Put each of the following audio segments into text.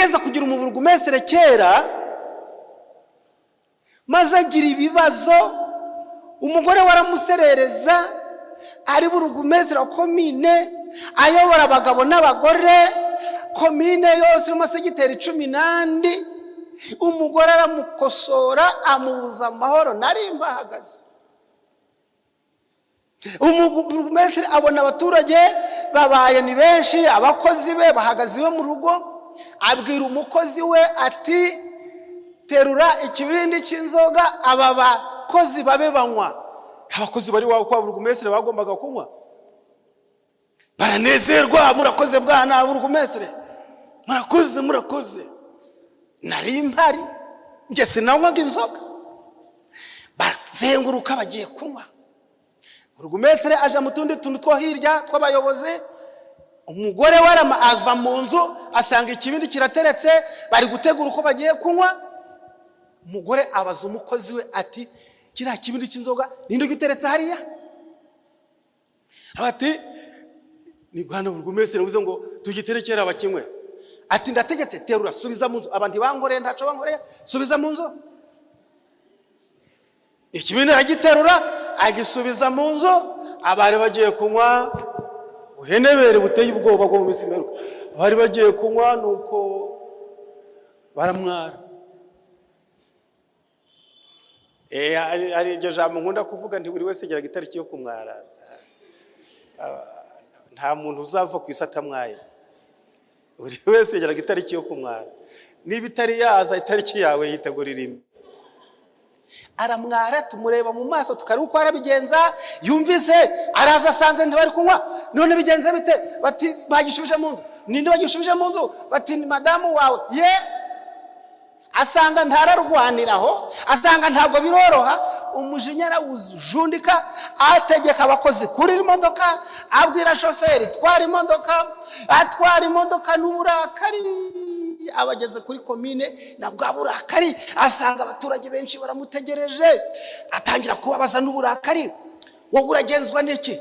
yigeze kugira Burugumestre kera, maze agira ibibazo. Umugore Yaramuserereje ari Burugumestre wa komine, ayobora abagabo n'abagore, komine yose irimo segiteri 12. Umugore aramukosora, amubuza amahoro, nari mbahagaze. Umugore abona abaturage babaye ni benshi, abakozi be bahagaze iwe mu rugo, abwira umukozi we ati terura ikibindi cy'inzoga aba bakozi babe banywa. Abakozi bari kwa Burugumestre bagombaga kunywa. Baranezerwa, murakoze bwana Burugumestre, murakoze. Nari mpari, nje sinanywaga inzoga. Bazenguruka bagiye kunywa. Burugumestre aje mu tundi tuntu two hirya tw'abayobozi. Umugore ava mu nzu, asanga ikibindi kirateretse, bari gutegura uko bagiye kunywa. Umugore abaza umukozi we ati kiriya kibindi cy'inzoga ninde giteretse hariya? Ati ni bwana Burugumestre uvuze ngo tugiterekera abakinywe. Ati ndategetse terura, subiza mu nzu. Abandi bankoreye ntaco bankoreye, subiza mu nzu. Ikibindi aragiterura, agisubiza mu nzu. Abari bagiye kunywa, uhenebere buteye ubwoba bwo mu minsi mperuka. Abari bagiye kunywa nuko baramwara. Ari iryo jambo nkunda kuvuga, nti buri wese geraga itariki yo kumwara. Nta muntu uzava ku isi atamwaye. Buri wese geraga itariki yo kumwara. Niba itari yaza itariki yawe yitegurira imwe. Aramwara, tumureba mu maso tukareba uko arabigenza. Yumvise araza asanze ntibari kunywa. None bigenze bite? Bati bagishubije mu nzu. Ninde bagishubije mu nzu? Bati ni madamu wawe. Asanga ntararwaniraho, asanga ntabwo biroroha. Umujinya arawujundika, ategeka abakozi kuri imodoka, abwira shoferi twara imodoka, atwara imodoka n'uburakari. Abageze kuri komine na bwa burakari, asanga abaturage benshi baramutegereje, atangira kubabaza n'uburakari. Wowe uragenzwa n'iki?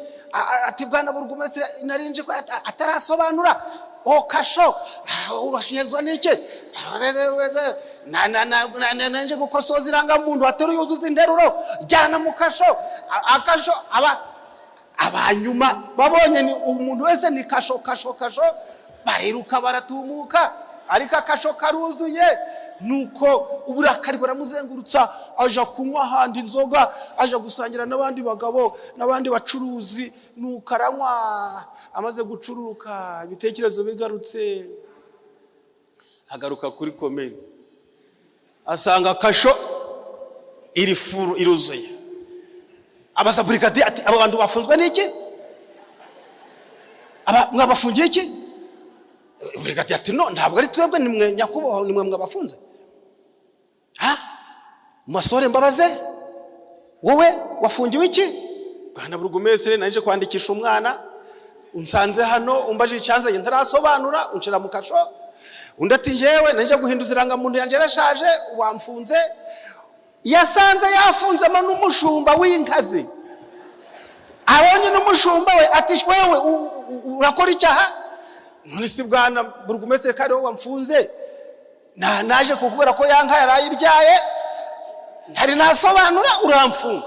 Ati bwana Burugumestre narinje ko atarasobanura. Kasho urashiyezwa n'iki? Nanje gukosoza irangamuntu, atari yuzuza interuro, jyana mu kasho. Akasho abanyuma babonye ni umuntu wese ni kasho, bariruka baratumuka, ariko akasho karuzuye. Nuko uburakari baramuzengurutsa, aja kunywa handi inzoga, aja gusangira n'abandi bagabo n'abandi bacuruzi. Nuko aranywa, amaze gucururuka, ibitekerezo bigarutse, agaruka kuri komine, asanga kasho iri furu iruzuye. Abaza brigadier ati aba bantu bafunzwe n'iki? Mwabafungiye iki? Brigadier ati no, ntabwo ari twebwe, nimwe nyakubaho, nimwe mwabafunze. Masore mbabaze, wowe wafungiwe iki? Bwana Burugumestre naje kwandikisha umwana, unsanze hano umbaje icyanze ntarasobanura, unshira mu kasho. Undi ati njyewe naje guhinduza irangamuntu yanjye yarashaje, wamfunze. Yasanze yafunze ama Numushumba w'inkazi. Abonye Numushumba we ati wewe urakora icyaha? None si bwana Burugumestre kare wowe wamfunze, naje kukubera ko yanka yarayibyaye, ntari nasobanura uramfunga.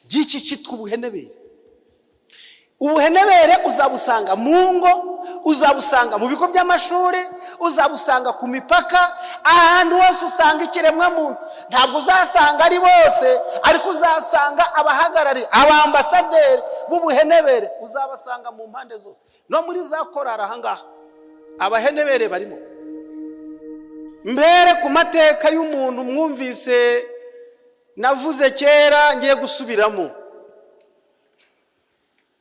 Giki cyitwa ubuhenebere. Ubuhenebere uzabusanga mu ngo, uzabusanga mu bigo by'amashuri, uzabusanga ku mipaka, ahantu hose usanga ikiremwa muntu. Ntabwo uzasanga ari bose, ariko uzasanga abahagarari, abambasaderi b'ubuhenebere, uzabasanga mu mpande zose. No muri za korara ahangaha abahenebere barimo. Mbere ku mateka y'umuntu mwumvise navuze kera, ngiye gusubiramo.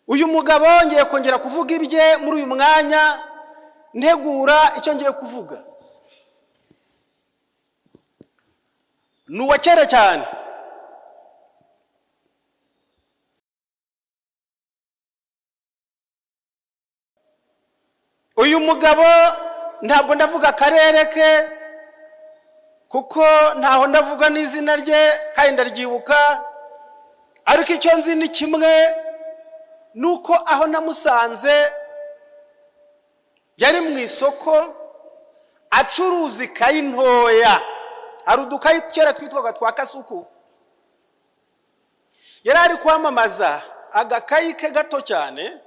Uyu mugabo ngiye kongera kuvuga ibye muri uyu mwanya, ntegura icyo ngiye kuvuga. Nuwa kera cyane. Uyu mugabo ntabwo ndavuga akarere ke, kuko ntaho ndavuga n'izina rye kandi ndaryibuka, ariko icyo nzi ni kimwe, nuko aho namusanze yari mu isoko, acuruza ikayi ntoya. Hari udukayi kera twitwaga twa kasuku. Yari ari kwamamaza agakayi ke gato cyane.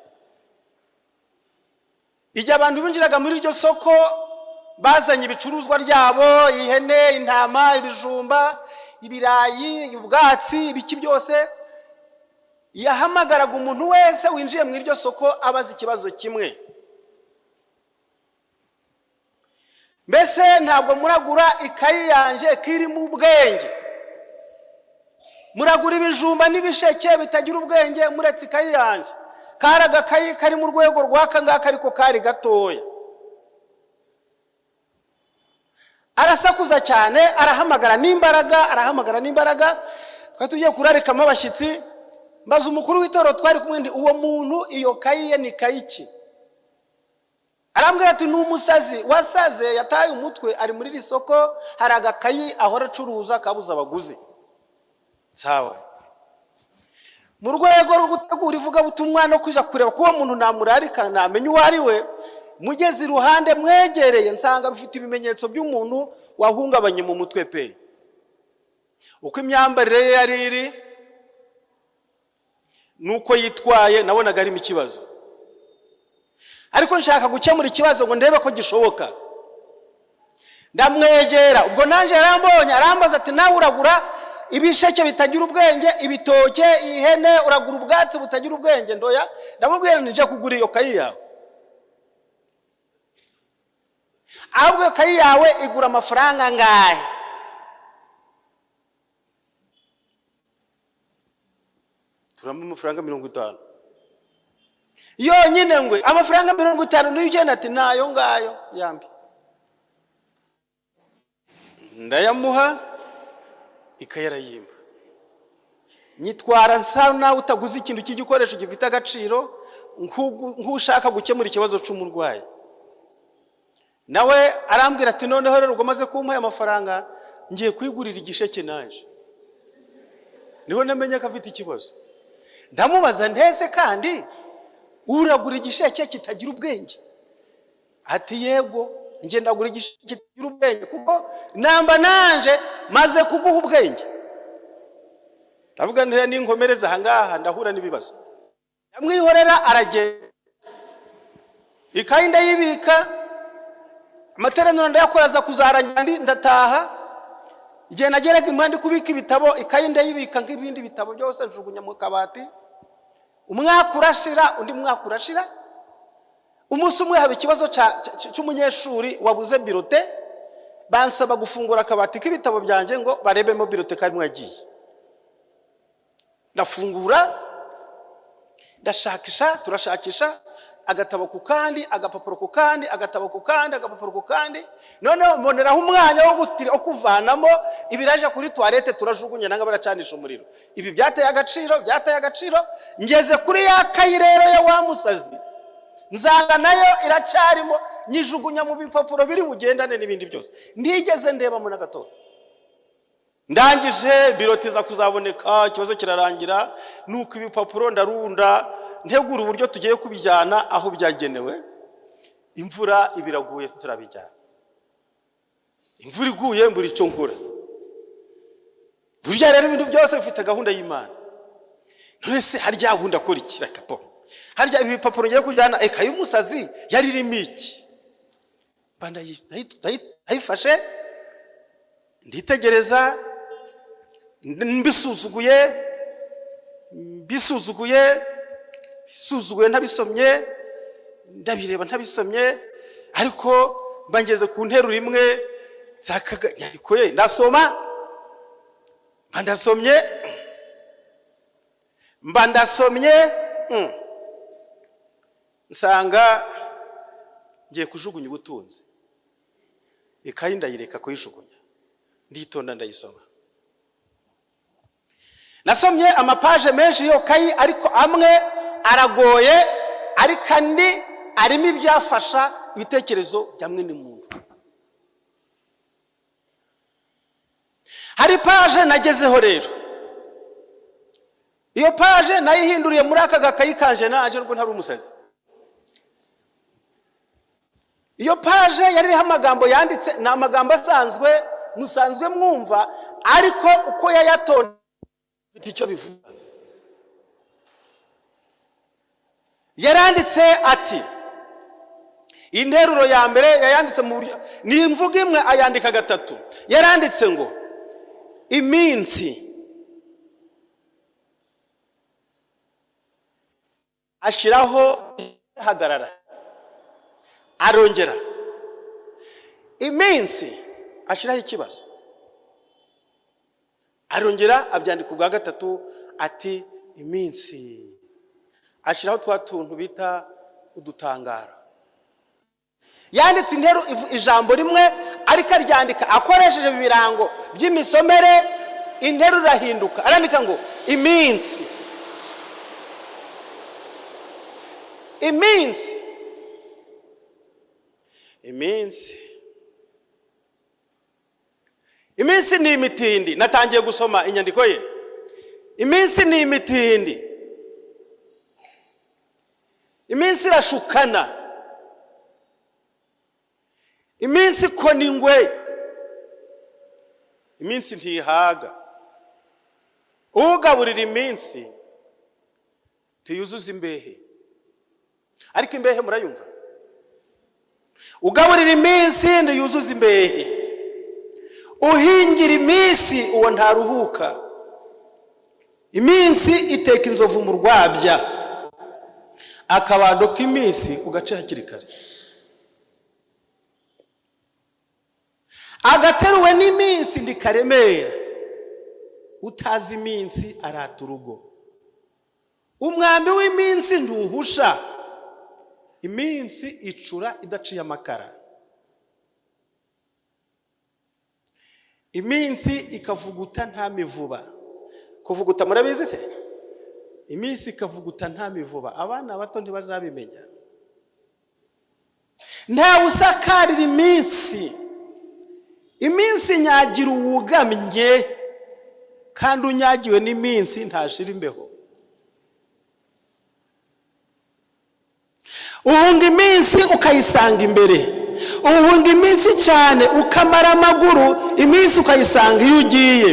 Igihe abantu binjiraga muri iryo soko bazanye ibicuruzwa ryabo, ihene, intama, ibijumba, ibirayi, ubwatsi, ibiki byose, yahamagaraga umuntu wese winjiye muri iryo soko abaza ikibazo kimwe: mbese ntabwo muragura ikayi yanjye kirimo ubwenge? Muragura ibijumba n'ibisheke bitagira ubwenge muretse ikayi yanjye? Kari agakayi kari mu rwego rw'aka ngaka ariko kari gatoya. Arasakuza cyane, arahamagara n'imbaraga. Twari tugiye kurarikamo abashyitsi, maze umukuru w'itoro twari kumwe ndi, uwo muntu iyo kayi ye ni kayi ki? Arambwira ati ni umusazi wasaze, yataye umutwe, ari muri iri soko, hari agakayi ahora acuruza kabuza abaguzi. Sawa. Mu rwego rwo gutegura ivugabutumwa no kuja kureba ko uwo muntu namurarika namenye uwo ari we, mugeze iruhande mwegereye nsanga rufite ibimenyetso by'umuntu wahungabanye mu mutwe pe. Uko imyambarire ye yari iri nuko yitwaye nabonaga ari mu kibazo. Ariko nshaka gukemura ikibazo ngo ndebe ko gishoboka. Ndamwegera, ubwo nanje yarambonye, arambaza ati nawe uragura ibisheke bitagira ubwenge, ibitoke, ihene, uragura ubwatsi butagira ubwenge? Ndoya. Ndamubwira nje kugura iyo kayi yawe. Ahubwo kayi yawe igura amafaranga angahe? Turamba amafaranga 50. Yonyine ngwe amafaranga 50 n'igenda ati nayo ngayo yambi. Ndayamuha ikayera yimba. Nyitwara nsa nawe utaguze ikintu cy'igikoresho gifite agaciro nk'ushaka gukemura ikibazo cy'umurwayi. Nawe arambwira ati noneho rero ugomaze kumpa amafaranga ngiye kwigurira igisheke naje. Niho namenye ko afite ikibazo. Ndamubaza ndese kandi uragura igisheke kitagira ubwenge? Ati yego, nje ndagura igisheke kitagira ubwenge kuko namba nanje maze kuguha ubwenge. Ndavuga nti ninkomereza ahangaha ndahura n'ibibazo. Yamwihorera aragenda. Ikayi ndayibika, amateraniro ndayakoraza kuzarangira ndataha. Igihe nageraga impande kubika ibitabo, ikayi ndayibika nk'ibindi bitabo byose njugunya mu kabati. Umwaka urashira, undi mwaka urashira. Umunsi umwe haba ikibazo cy'umunyeshuri wabuze birote, bansaba gufungura akabati k'ibitabo byanjye ngo barebemo birote karimo yagiye. Ndafungura, ndashakisha, turashakisha, agatabo ku kandi, agapapuro ku kandi, agatabo ku kandi, agapapuro ku kandi. Noneho mboneraho umwanya wo kuvanamo ibiraje kuri toilette turajugunya nanga baracanisha umuriro. Ibi byateye agaciro. Ngeze kuri ya kayi rero ya wa musazi, nzanga nayo iracyarimo, nyijugunya mu bipapuro biri bugendane n'ibindi byose. Ndigeze ndeba mu nagato. Ndangije birotiza kuzaboneka, ikibazo kirarangira, nuko ibipapuro ndarunda, ntegura uburyo tugiye kubijyana aho byagenewe. Imvura ibiraguye turabijyana. Imvura iguye mbura icyo nkora. Burya rero ibintu byose bifite gahunda y'Imana. None se harya gahunda kora iki rakapo? Harya ibipapuro ngiye kujyana ekaye umusazi yari irimo iki? Banda ayifashe nditegereza, mbisuzuguye ntabisomye, ndabireba ntabisomye, ariko bangeze ku nteruro imwe ariko ndasoma, mbandasomye, nsanga ngiye kujugunya ubutunzi. Ikayi ndayireka kuyijugunya, nditonda ndayisoma. Nasomye amapaje menshi yo kayi, ariko amwe aragoye, ariko andi arimo ibyafasha ibitekerezo bya mwene muntu. Hari paje nagezeho rero, iyo paje nayihinduriye muri aka gakayi kanje naje rwo ntari umusazi. iyo paje yari iriho amagambo yanditse, ni amagambo asanzwe musanzwe mwumva, ariko uko yayatonda bifite icyo bivuga. Yaranditse ati, interuro ya mbere yayanditse mu buryo, ni imvugo imwe ayandika gatatu. Yaranditse ngo iminsi, ashiraho hagarara, arongera iminsi, ashiraho ikibazo, arongera abyandika ubwa gatatu ati iminsi, ashiraho twa tuntu bita udutangaro. Yanditse intero ijambo rimwe ariko aryandika akoresheje ibirango by'imisomere, intero irahinduka, arandika ngo iminsi. Iminsi, iminsi, iminsi ni imitindi. Natangiye gusoma inyandiko ye. Iminsi ni imitindi, iminsi irashukana, iminsi ko ni ingwe, iminsi ntihaga. Ugaburira iminsi ntiyuzuza imbehe. Ariko imbehe murayumva? Ugaburira iminsi ntiyuzuza imbehe. Uhingira iminsi uwo ntaruhuka. Iminsi iteka inzovu mu rwabya, akabando k'iminsi ugace hakiri kare. Agateruwe n'iminsi ndikaremera, utazi iminsi arata urugo. Umwambi w'iminsi ntuhusha, iminsi icura idaciye amakara. Iminsi ikavuguta nta mivuba. Kuvuguta murabizi se? Iminsi ikavuguta nta mivuba. Abana bato ntibazabimenya. Nta usakarira iminsi. Iminsi nyagira uwugamye, kandi unyagiwe n'iminsi ntashira imbeho. Uhunga iminsi ukayisanga imbere, uhunga iminsi cyane ukamara amaguru, iminsi ukayisanga iyo ugiye.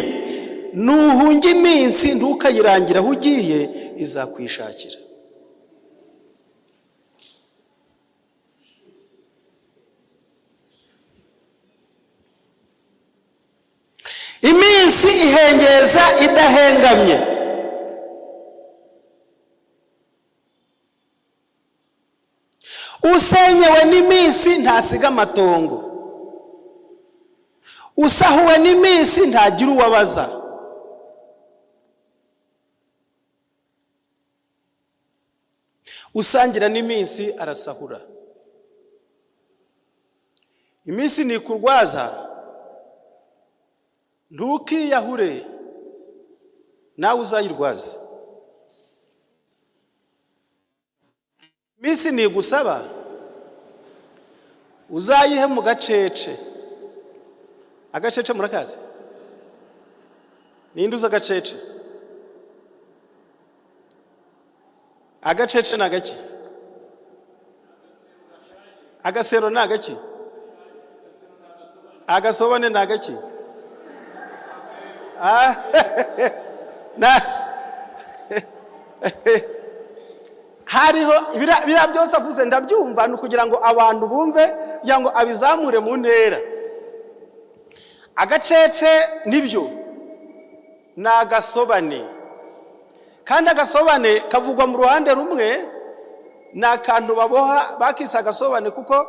Nuhunga iminsi ntukayirangira aho ugiye, izakwishakira. Iminsi ihengeza idahengamye. Usenyewe n'iminsi ntasiga amatongo. Usahuwe n'iminsi ntagira uwabaza. Usangira n'iminsi arasahura. Iminsi ni kurwaza, ntukiyahure nawe uzayirwaza. Iminsi ni gusaba, uzayihe mu gacece. Agacece murakazi? Ninde uza agacece? Agacece nagaki? Agasero nagaki? Agasobane nagaki? Hariho bira byose avuze ndabyumva, no kugira ngo abantu bumve, kugira ngo abizamure mu ntera. Agacece nibyo nagasobane, kandi agasobane kavugwa mu ruhande rumwe, nakantu baboha bakisa agasobane kuko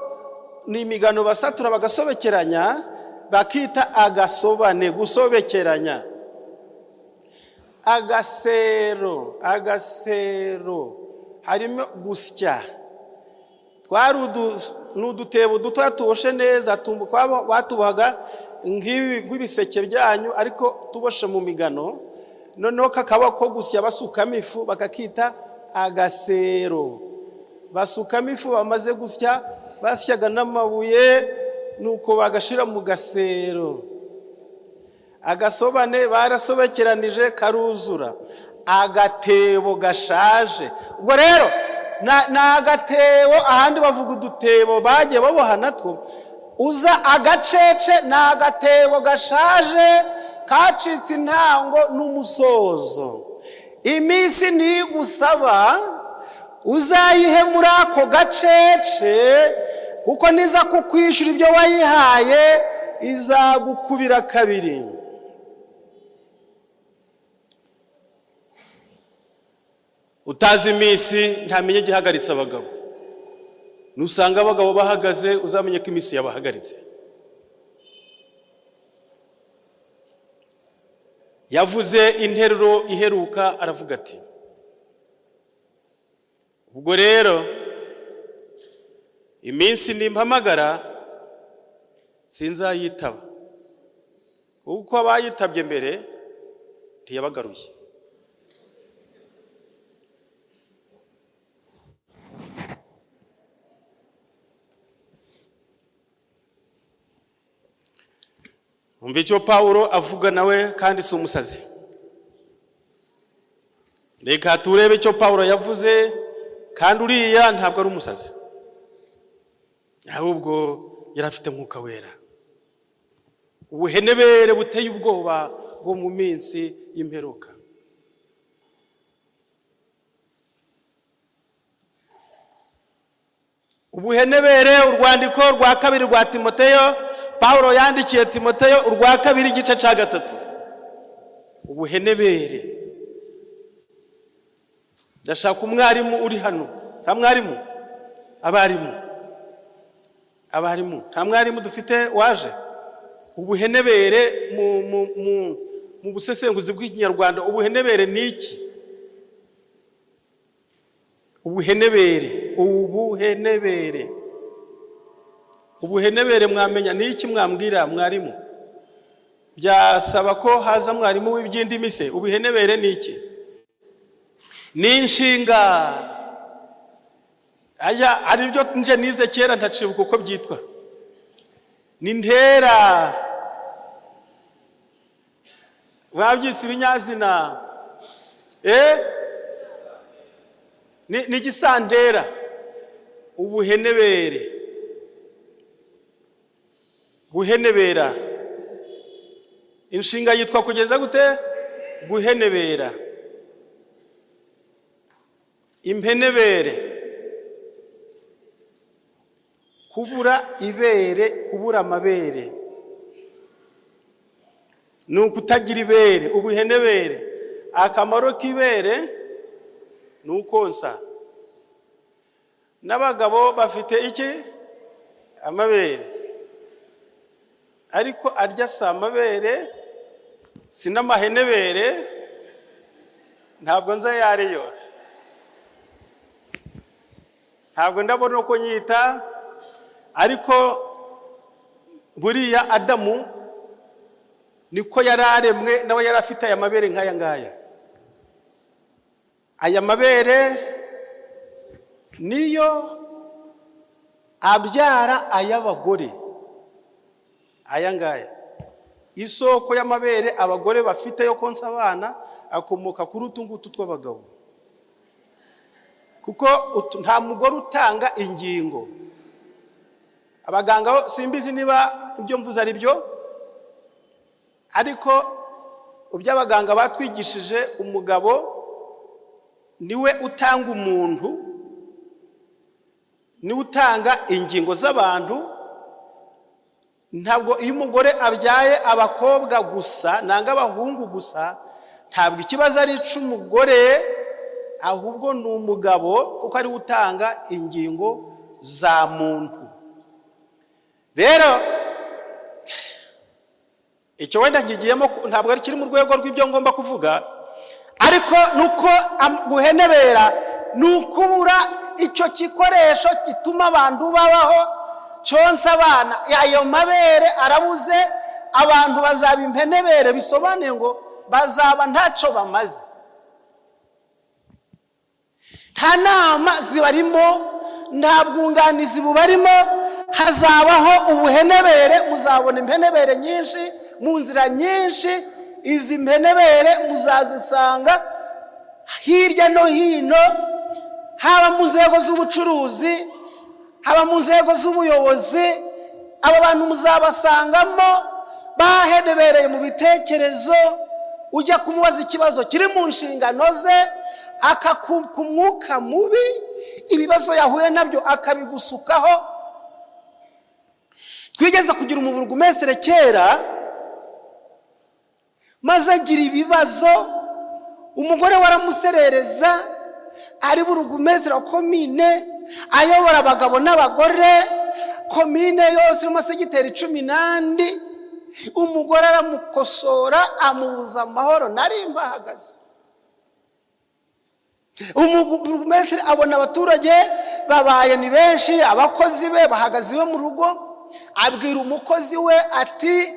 ni imigano basatura bagasobekeranya, bakita agasobane, gusobekeranya. Agasero, agasero harimo gusya. N'udutebo duto tuboshe neza, batubaga nk'ibiseke byanyu ariko tuboshe mu migano, noneho kakaba ko gusya basukamo ifu bakakita agasero. Basukamo ifu bamaze gusya, basyaga n'amabuye, nuko bagashira mu gasero. Agasobane barasobekeranije karuzura. Agatebo gashaje. Ubwo rero na agatebo, ahandi bavuga udutebo bagiye baboha natwo. Uza agacece na agatebo gashaje kacitse intango n'umusozo. Iminsi ntigusaba uzayihe muri ako gacece, kuko niza kukwishyura ibyo wayihaye izagukubira kabiri. Utazi iminsi ntamenye igihagaritse abagabo. Nusanga abagabo bahagaze uzamenye ko iminsi yabahagaritse. Yavuze interuro iheruka aravuga ati, ubwo rero iminsi nimpamagara sinzayitaba, kuko abayitabye mbere ntiyabagaruye. Umva icyo Pawulo avuga nawe kandi si umusazi. Reka turebe icyo Pawulo yavuze, kandi uriya ntabwo ari umusazi, ahubwo yarafite Mwuka Wera. Ubuhenebere buteye ubwoba bwo mu minsi y'imperuka. Ubuhenebere, urwandiko rwa kabiri rwa Timoteyo, Pawulo yandikiye Timoteyo, urwa kabiri igice cya 3. Ubuhenebere. Ndashaka umwarimu uri hano. Nta mwarimu? Abarimu. Nta mwarimu dufite waje? Ubuhenebere mu busesenguzi bw'Ikinyarwanda, ubuhenebere ni iki? Ubuhenebere mwamenya ni iki? Mwambwira mwarimu. Byasaba ko haza mwarimu w'iby'indimi se. Ubuhenebere ni iki? Ni inshinga. Aya ari byo nje nize kera ntacibuka uko byitwa. Ni ntera. Babyise ibinyazina. Ni gisandera. Ubuhenebere. Guhenebera. Inshinga yitwa kugeza gute? Guhenebera. Impenebere. Kubura ibere, kubura amabere. Ni ukutagira ibere. Ubuhenebere. Akamaro k'ibere ni ukonsa. N'abagabo bafite iki? Amabere. Ariko arya si amabere, si n'amahenebere, ntabwo nza yariyo. Ntabwo ndabona uko nyita, ariko buriya Adamu niko yararemwe, nawe yarafite aya mabere nk'aya ngaya. Aya mabere niyo abyara ay'abagore. Aya ngaya. Isoko y'amabere abagore bafite yo konsa abana akomoka kuri utungutu tw'abagabo. Kuko nta mugore utanga ingingo. Abaganga simbizi niba ibyo mvuze ari byo, ariko iby'abaganga batwigishije, umugabo niwe utanga umuntu, niwe utanga ingingo z'abantu. Ntabwo iyo umugore abyaye abakobwa gusa nanga abahungu gusa, ntabwo ikibazo ari cy'umugore, ahubwo ni umugabo, kuko ari utanga ingingo za muntu. Rero icyo wenda ngigiyemo ntabwo ari kiri mu rwego rw'ibyo ngomba kuvuga, ariko nuko guhenebera ni ukubura icyo gikoresho gituma abantu babaho cyonsa abana. Ayo mabere arabuze, abantu bazaba impenebere, bisobanuye ngo bazaba ntacyo bamaze. Nta nama zibarimo, nta bwunganizi bubarimo, hazabaho ubuhenebere. Muzabona impenebere nyinshi mu nzira nyinshi. Izi mpenebere muzazisanga hirya no hino haba mu nzego z'ubucuruzi, haba mu nzego z'ubuyobozi, aba bantu muzabasangamo bahenebereye mu bitekerezo. Ujya kumubaza ikibazo kiri mu nshingano ze, akakuka umwuka mubi, ibibazo yahuye nabyo akabigusukaho. Twigeze kugira Burugumestre kera, maze agira ibibazo. Umugore Yaramuserereje ari Burugumestre wa komine, ayobora abagabo n'abagore, komine yose mu segiteri 12. Umugore aramukosora, amubuza amahoro, nari mbahagaze. Umugore abona abaturage babaye ni benshi, abakozi be bahagaze iwe mu rugo, abwira umukozi we ati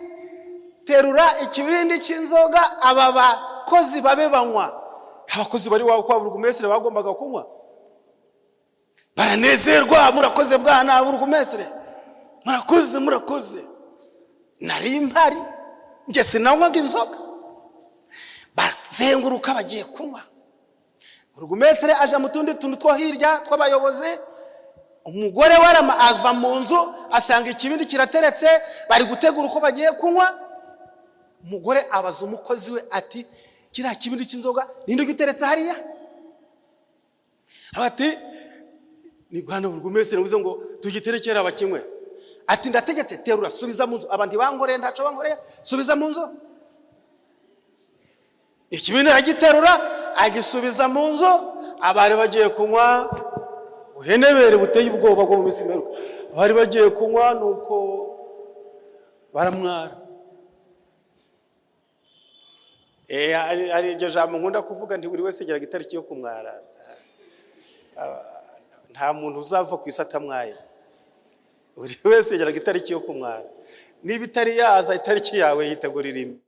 terura ikibindi cy'inzoga aba bakozi babe banywa. Abakozi bari kwa Burugumestre bagombaga kunywa. Baranezerwa, murakoze bwana Burugumestre, murakoze. Nari mpari, nge sinanywaga inzoga. Bazenguruka bagiye kunywa. Burugumestre aje mu tundi tuntu two hirya tw'abayobozi. Umugore ava mu nzu, asanga ikibindi kirateretse, bari gutegura uko bagiye kunywa. Umugore abaza umukozi we ati kiriya kibindi cy'inzoga ninde giteretse hariya? Ati ni bwana Burugumestre uvuze ngo tugiterekera abakinywe. Ati ndategetse terura, subiza mu nzu. Abandi bangoreye ntaco bangoreye, subiza mu nzu. Ikibindi aragiterura, agisubiza mu nzu. Abari bagiye kunywa, uhenebere buteye ubwoba bwo mu minsi mperuka. Abari bagiye kunywa nuko baramwara. Ari iryo jambo nkunda kuvuga, nti buri wese ageraga itariki yo kumwara. Nta muntu uzava ku isi atamwaye. Buri wese ageraga itariki yo kumwara. Niba itari yaza itariki yawe yitegurira imwe.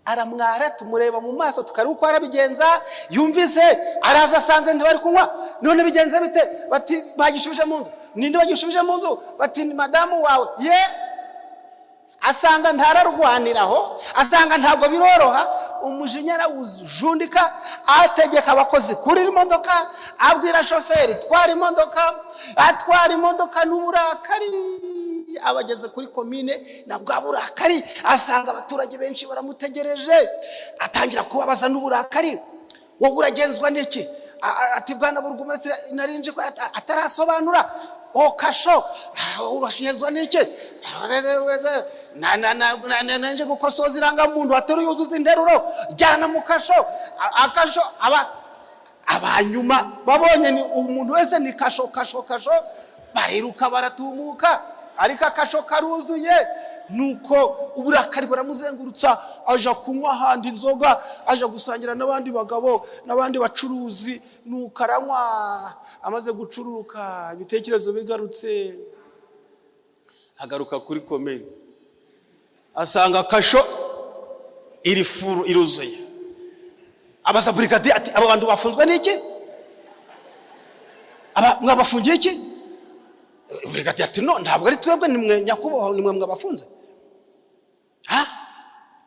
Aramwara, tumureba mu maso tukareba uko arabigenza. Yumvise araza asanze ntibari kunywa. None bigenze bite? Bati bagishubije mu nzu. Ninde bagishubije mu nzu? Bati ni madamu wawe. Asanga ntararwaniraho, asanga ntabwo biroroha. Umujinya arawujundika, ategeka abakozi kuri imodoka, abwira shoferi twara imodoka, atwara imodoka n'uburakari. Abageze kuri komine na bwa burakari, asanga abaturage benshi baramutegereje, atangira kubabaza n'uburakari. Wowe uragenzwa n'iki? Ati bwana Burugumestre narinje ko atarasobanura. Kasho urashiyezwa n'iki? Nanje gukosoza irangamuntu, atari yuzuza interuro, jyana mu kasho. Akasho abanyuma babonye ni umuntu wese ni kasho, bariruka baratumuka, ariko akasho karuzuye. Nuko uburakari baramuzengurutsa, aja kunywa handi inzoga, aja gusangira n'abandi bagabo n'abandi bacuruzi. Nuko aranywa, amaze gucururuka, ibitekerezo bigarutse, agaruka kuri komine, asanga kasho iri furu iruzuye. Abaza brigadier ati aba bantu bafunzwe n'iki? Mwabafungiye iki? Brigadier ati no, ntabwo ari twebwe, nimwe nyakubaho, nimwe mwabafunze.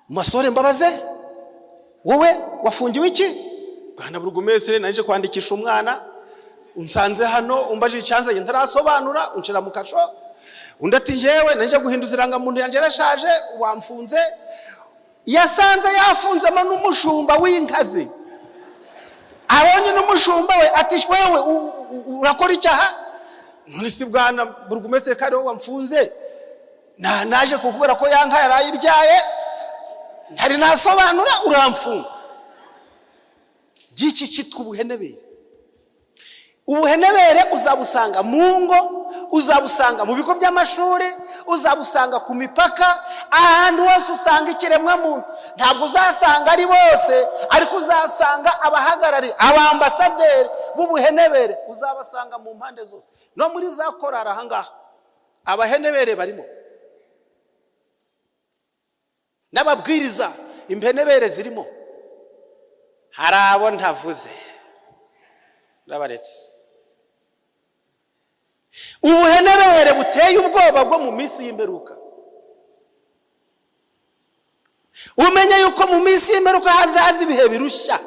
Masore mbabaze, wowe wafungiwe iki? Bwana Burugumestre naje kwandikisha umwana, unsanze hano umbaje icyanze ntarasobanura, unshira mu kasho. Undi ati jewe naje guhinduza irangamuntu yanjye yarashaje, wamfunze. Yasanze yafunze ama Numushumba w'inkazi. Abonye Numushumba we ati wewe urakora icyaha? None si bwana Burugumestre kare wowe wamfunze, naje kukubera ko yanka yarayibyaye, ntari nasobanura uramfunga. Giki cyitwa ubuhenebere. Ubuhenebere uzabusanga mu ngo, uzabusanga mu bigo by'amashuri, uzabusanga ku mipaka, ahantu hose usanga ikiremwa muntu. Ntabwo uzasanga ari bose, ariko uzasanga abahagarari, abambasaderi b'ubuhenebere, uzabasanga mu mpande zose. No muri za korara ahangaha abahenebere barimo, n'ababwiriza impenebere zirimo. Hari abo ntavuze, ndabaretse. Ubuhenebere buteye ubwoba bwo mu minsi y'imperuka. Umenye yuko mu minsi y'imperuka hazaza ibihe birushya.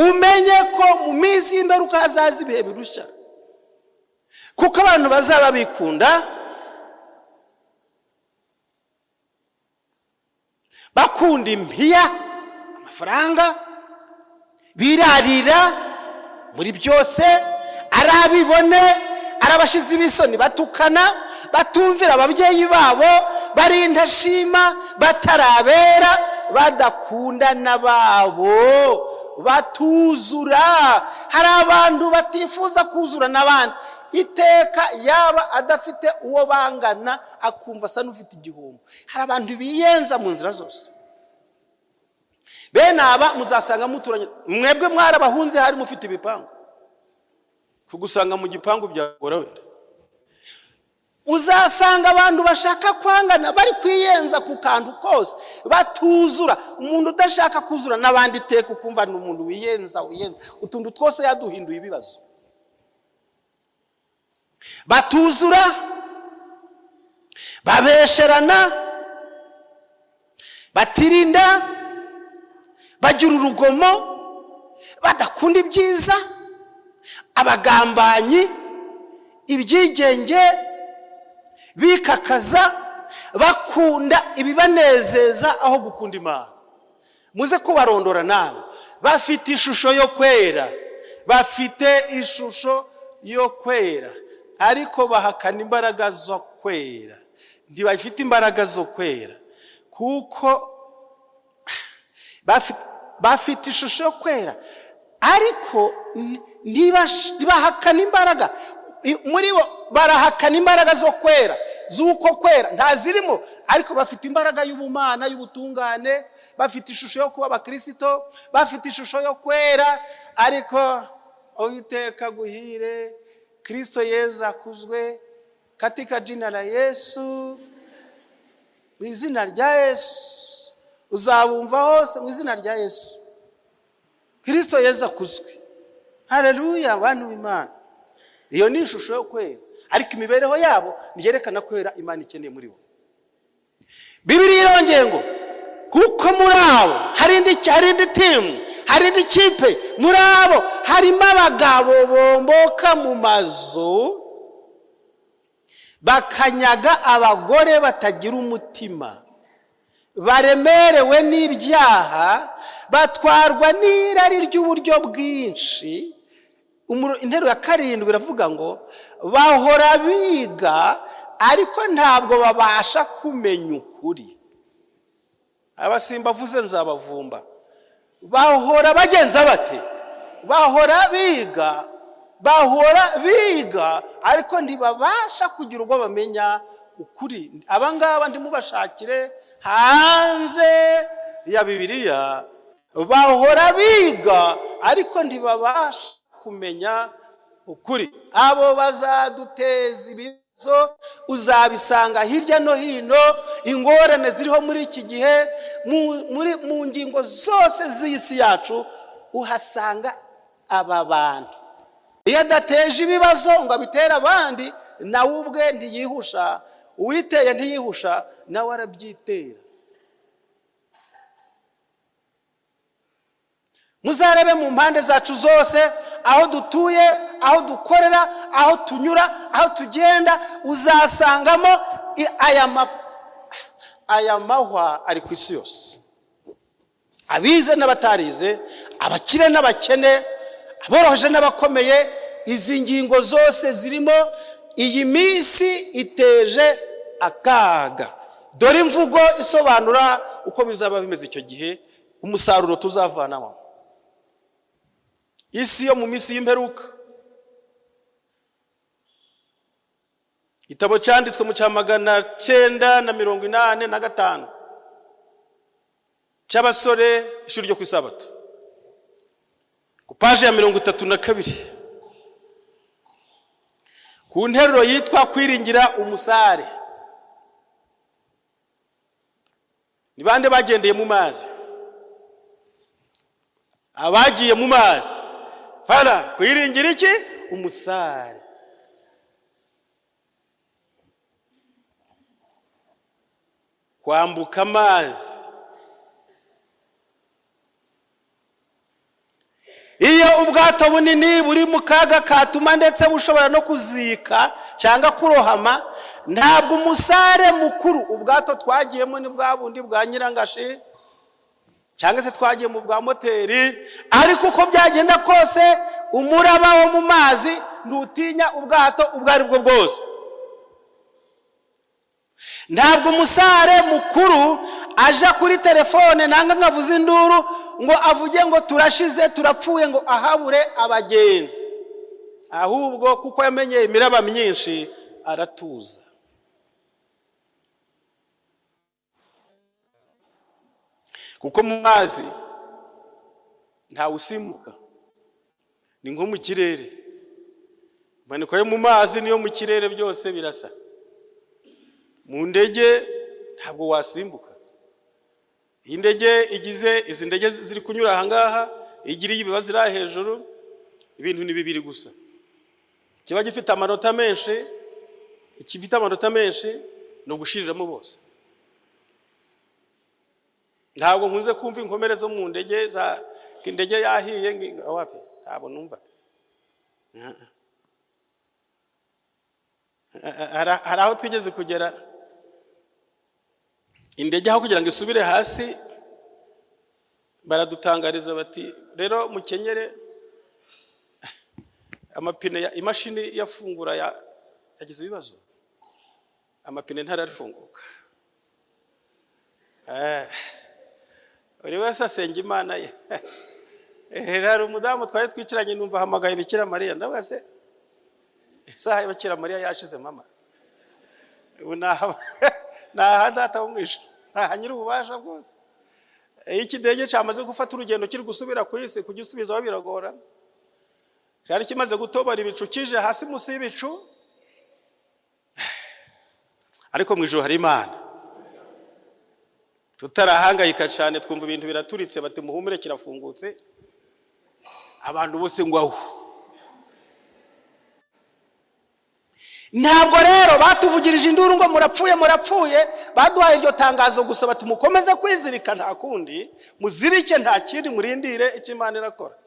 umenye ko mu minsi y'imperuka hazaza ibihe birushya, kuko abantu bazaba bikunda, bakunda impiya, amafaranga, birarira muri byose, ari abibone, ari abashizi b'isoni, batukana, batumvira ababyeyi babo, bari indashima, batarabera, badakunda n'ababo, batuzura. Hari abantu batifuza kuzura n'abandi, iteka yaba adafite uwo bangana akumva asa n'ufite igihombo. Hari abantu biyenza mu nzira zose. Bene aba muzasanga muturanye, mwebwe mwarabahunze hari mufite ibipangu, kugusanga mu gipangu byagora wera. Uzasanga abantu bashaka kwangana bari kwiyenza ku kantu kose, batuzura. Umuntu udashaka kuzura n'abandi iteka ukumva ni umuntu wiyenza. Utuntu twose yaduhinduye ibibazo. Batuzura, babesherana, batirinda, bagira urugomo, badakunda ibyiza, abagambanyi, ibyigenge, bikakaza, bakunda ibibanezeza aho gukunda Imana. Muze kubarondora namwe, bafite ishusho yo kwera, bafite ishusho yo kwera, ariko bahakana imbaraga zo kwera. Ntibafite imbaraga zo kwera kuko bafite ishusho yo kwera, ariko ntibahakana imbaraga. Muri bo barahakana imbaraga zo kwera, z'uko kwera ntazirimo, ariko bafite imbaraga y'ubumana, y'ubutungane, bafite ishusho yo kuba abakristo, bafite ishusho yo kwera. Ariko Uwiteka guhire, Kristo Yesu akuzwe, katika jina la Yesu, mu izina rya Yesu, uzabumva hose mu izina rya Yesu. Kristo Yesu akuzwe. Haleluya, bantu b'Imana. Iyo ni ishusho yo kwera, ariko imibereho yabo niyerekana kwera Imana ikeneye muri bo. Bibiliya irongeye ngo kuko muri abo hari indi timu, hari indi kipe, muri abo harimo abagabo bomboka mu mazu, bakanyaga abagore batagira umutima, baremerewe n'ibyaha, batwarwa n'irari ry'uburyo bwinshi. Intero ya 7 iravuga ngo bahora biga ariko ntabwo babasha kumenya ukuri. Abasimba avuze nzabavumba. Bahora bagenza bate? Bahora biga ariko ntibabasha kugira ubwo bamenya ukuri. Abangaba ndimubashakire hanze ya Bibiliya. Bahora biga ariko ntibabasha kumenya ukuri. Abo bazaduteza ibibazo, uzabisanga hirya no hino. Ingorane ziriho muri iki gihe, mu ngingo zose z'isi yacu uhasanga aba bantu. Iyo adateje ibibazo ngo abitere abandi, nawe ubwe ntiyihusha. Uwiteye ntiyihusha, nawe arabyitera. Muzarebe mu mpande zacu zose, aho dutuye, aho dukorera, aho tunyura, aho tugenda, uzasangamo aya mahwa ari ku isi yose. Abize n'abatarize, abakire n'abakene, aboroheje n'abakomeye, izi ngingo zose zirimo. Iyi minsi iteje akaga. Dore imvugo isobanura uko bizaba bimeze icyo gihe, umusaruro tuzavanamo. Isi yo mu minsi y'imperuka. Igitabo cyanditswe mu 985 cy'abasore, ishuri ryo ku Isabato, ku paje ya 32, ku nteruro yitwa kwiringira umusare. Ni bande bagendeye mu mazi? Abagiye mu mazi. Fara kwiringira iki? Umusare. Kwambuka amazi. ubwato bunini buri mu kaga katuma ndetse bushobora no kuzika cyangwa kurohama, ntabwo umusare mukuru, ubwato twagiyemo ni bwa bundi bwa nyirangashi cyangwa se twagiye mu bwa moteri, ariko uko byagenda kose umuraba wo mu mazi ntutinya ubwato ubwo ari bwo bwose. Ntabwo umusare mukuru aja kuri telefone nanga ngavuza induru ngo avuge ngo turashize turapfuye ngo ahabure abagenzi, ahubwo kuko yamenye imiraba myinshi aratuza. Kuko mu mazi ntawe usimbuka, ni nko mu kirere. Impanuka yo mu mazi niyo mu kirere byose birasa. Mu ndege ntabwo wasimbuka. Iyi ndege igize, izi ndege ziri kunyura ahangaha, igiri ibiba zira hejuru, ibintu ni bibiri gusa. Kiba gifite amanota menshi, ikifite amanota menshi no gushiriramo bose. Ntabwo nkunze kumva inkomere zo mu ndege za indege yahiye wapi, ntabwo numva. Hari aho twigeze kugera indege aho kugira ngo isubire hasi baradutangariza bati rero mukenyere amapine ya imashini yafungura yagize ibibazo, amapine ntararifunguka. Uri wese asenga Imana ye. Hari umudamu twari twiciranye numva hamagaye Bikira Mariya, ndavuga se isaha y'Bikira Mariya yashize mama. Ubu naha data umwisha, hanyira ububasha bwose. Ikidege cyamaze gufata urugendo kiri gusubira ku isi, kugisubizaho biragora. Cyari kimaze gutobara ibicu kije hasi musi y'ibicu, ariko mu ijuru hari Imana. Tutarahangayika cyane twumva ibintu biraturitse bati muhumure kirafungutse, abantu bose ngo aho. Ntabwo rero batuvugirije induru ngo murapfuye, baduhaye iryo tangazo gusa bati mukomeze kwizirika, nta kundi muzirike, nta kindi murindire icyo Imana irakora.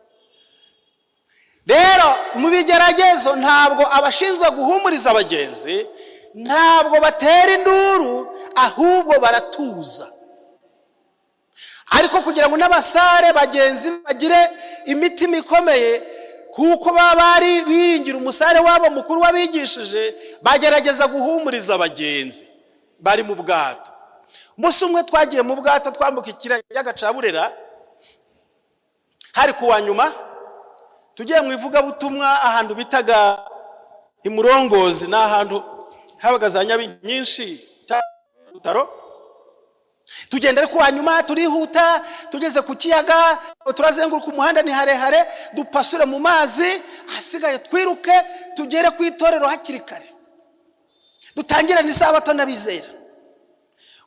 Rero mu bigeragezo ntabwo abashinzwe guhumuriza abagenzi, ntabwo batera induru, ahubwo baratuza. Ariko kugira ngo n'abasare bagenzi bagire imitima ikomeye, kuko baba bari biringira umusare wabo mukuru wabigishije, bagerageza guhumuriza abagenzi bari mu bwato. Umunsi umwe twagiye mu bwato twambuka ikiyaga ca Burera, hari kuwa nyuma tugiye mu ivugabutumwa ahantu bitaga Imurongozi, n'ahantu habaga za nyabi nyinshi Rutaro. Tugenda ariko wanyuma turihuta, tugeze ku kiyaga, turazenguruka umuhanda ni harehare, dupasura mu mazi, hasigaye twiruke tugere ku itorero hakiri kare, dutangira n'isabato n'abizera.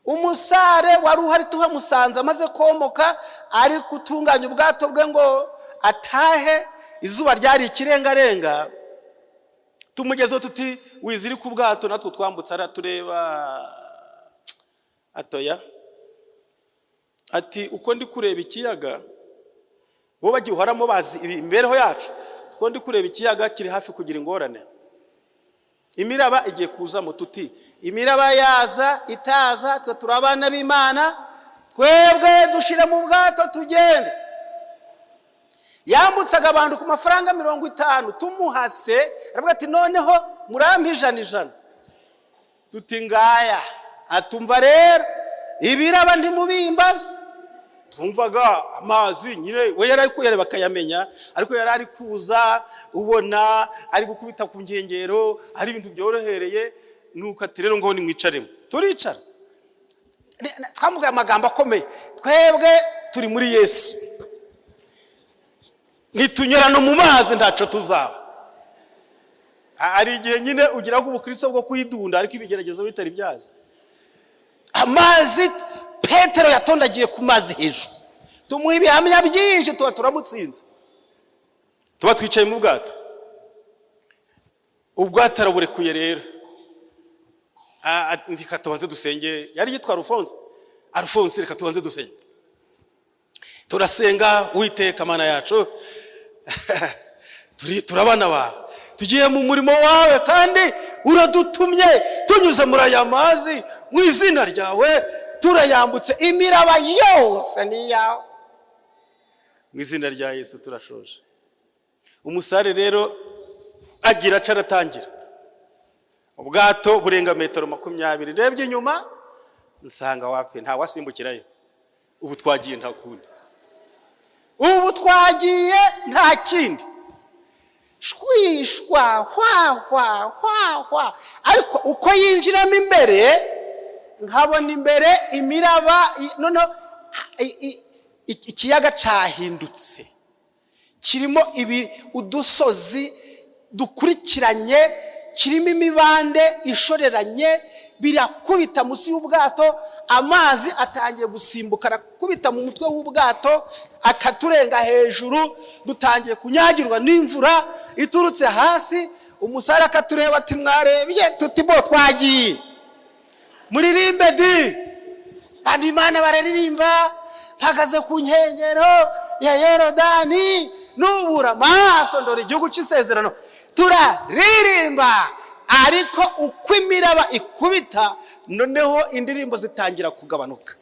Umusare wari uhari tuhamusanze amaze komoka, ari gutunganya ubwato bwe ngo atahe, izuba ryari ikirengarenga. Tumugezeho tuti wiziri ku bwato, natwe twambutse aratureba atoya ati uko ndi kureba ikiyaga, bo bagiye uhoramo bazi imbereho yacu, uko ndi kureba ikiyaga kiri hafi kugira ingorane, imiraba igiye kuzamo. Tuti imiraba yaza itaza, twe turabana b'Imana, twebwe dushira mu bwato tugende. Yambutsaga abantu ku mafaranga 50, tumuhase aravuga ati noneho murampa ijana. Tuti ngaya, atumva rero ibiraba ndimubimbaza. Twumvaga amazi nyine we yari kuyareba akayamenya, ariko yari ari kuza ubona ari gukubita ku ngengero, ari ibintu byorohereye. Nuko ati rero ngo ni mwicaremo, turicara. Twamugaye amagambo akomeye, twebwe turi muri Yesu, nitunyurana mu mazi ndaco tuzaba. Ari igihe nyine ugira ngo ubukristo bwo kwidunda, ariko ibigeragezo bitari byaza. Amazi Petero yatondagiye ku mazi hejuru, tumuha ibihamya byinshi, tuba turamutsinze. Tuba twicaye mu bwato, ubwato araburekuye rero. Ndika tubanze dusenge, yari yitwa Alphonse, reka tubanze dusenge. Turasenga, Uwiteka Mana yacu, turabana bawe, tugiye mu murimo wawe kandi uradutumye tunyuze muri aya mazi mu izina ryawe turayambutse, imiraba yose ni yawe. Mu izina rya Yesu turashoje. Umusare rero agira caratangira. Ubwato burenga metero 20, rebye inyuma nsanga wapi nta wasimbukirayo. Ubu twagiye nta kundi. Ubu twagiye nta kindi. Shwishwa hwa ariko uko yinjiramo imbere nkabona imbere imiraba noneho ikiyaga cahindutse, kirimo udusozi dukurikiranye, kirimo imibande ishoreranye, birakubita musi y'ubwato, amazi atangiye gusimbuka arakubita mu mutwe w'ubwato akaturenga hejuru, dutangiye kunyagirwa n'imvura iturutse hasi. Umusare akatureba ati mwarebye, tuti bo twagiye. Muririmbe di, kandi Imana bararirimba, mpagaze ku nkengero ya Yorodani nubura amaso ndora igihugu cy'isezerano, turaririmba. Ariko uko imiraba ikubita noneho indirimbo zitangira kugabanuka,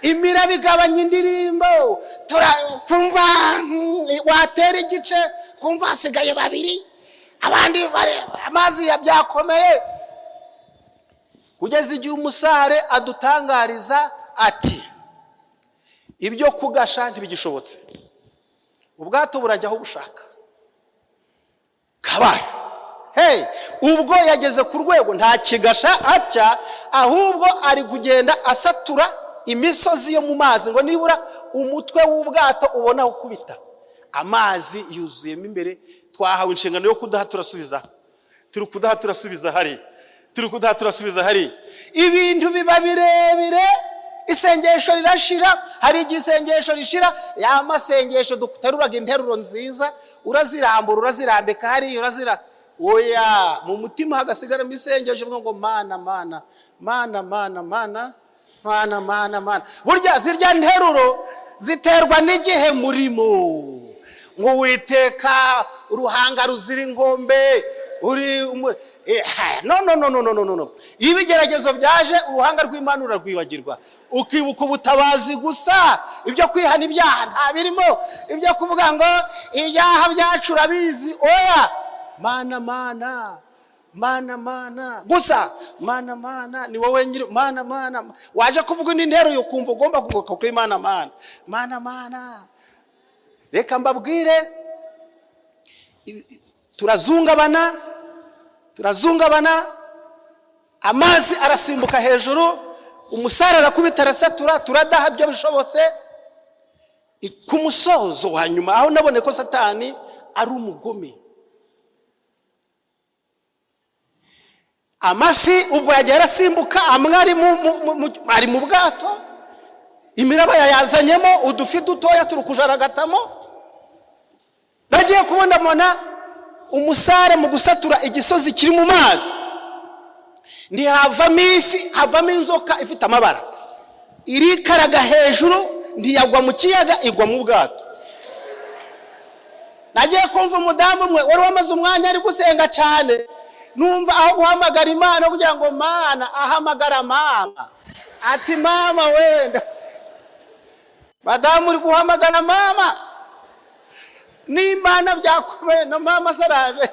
imiraba igabanya indirimbo, turakumva watera igice kumva hasigaye babiri, abandi amazi yabyakomeye, kugeza igihe umusare adutangariza ati ibyo kugasha ntibigishobotse, ubwato burajya aho bushaka kabaye. Ubwo yageze ku rwego nta kigasha atya, ahubwo ari kugenda asatura imisozi yo mu mazi ngo nibura umutwe w'ubwato ubona ukubita. Amazi yuzuyemo imbere, twahawe inshingano yo kudaha turasubiza, turi kudaha turasubiza hari, turi kudaha turasubiza hari. Ibintu biba birebire, isengesho rirashira. Hari igisengesho rishira, ya masengesho duteruraga interuro nziza, urazirambura urazirambika hari urazira, oya mu mutima hagasigara misengesho ngo mana mana mana mana mana mana mana mana. Burya zirya nteruro ziterwa n'igihe murimo, ngo witeka uruhanga ruzira ingombe uri no. Ibigeragezo byaje uruhanga rw'Imana urarwibagirwa, ukibuka ubutabazi gusa. Ibyo kwihana ibyaha nta birimo, ibyo kuvuga ngo ibyaha byacu urabizi, oya mana mana mana mana gusa, mana mana ni wowe nyiri, mana mana. Waje kuvuga indi ntero yo kumva ugomba kugoka kuri mana mana mana mana. Reka mbabwire, turazungabana, amazi arasimbuka hejuru, umusare arakubita arasatura, turadaha byo bishobotse. Ku musozo wa nyuma aho nabone ko Satani ari umugome, amafi ubwo yagiye arasimbuka, amwe ari mu bwato, imiraba yayazanyemo, udufi dutoya turukujaragatamo. Nagiye kubona umusare mu gusatura igisozi kiri mu mazi, ndi havamo ifi, havamo inzoka ifite amabara, irikaraga hejuru, ntiyagwa mu kiyaga, igwa mu bwato. Nagiye kumva umudamu umwe wari wamaze umwanya ari gusenga cyane, numva aho guhamagara Imana kugira ngo Mana ahamagara mama, ati mama wenda madamu uri guhamagara mama, n'Imana byakomeye na mama saraje.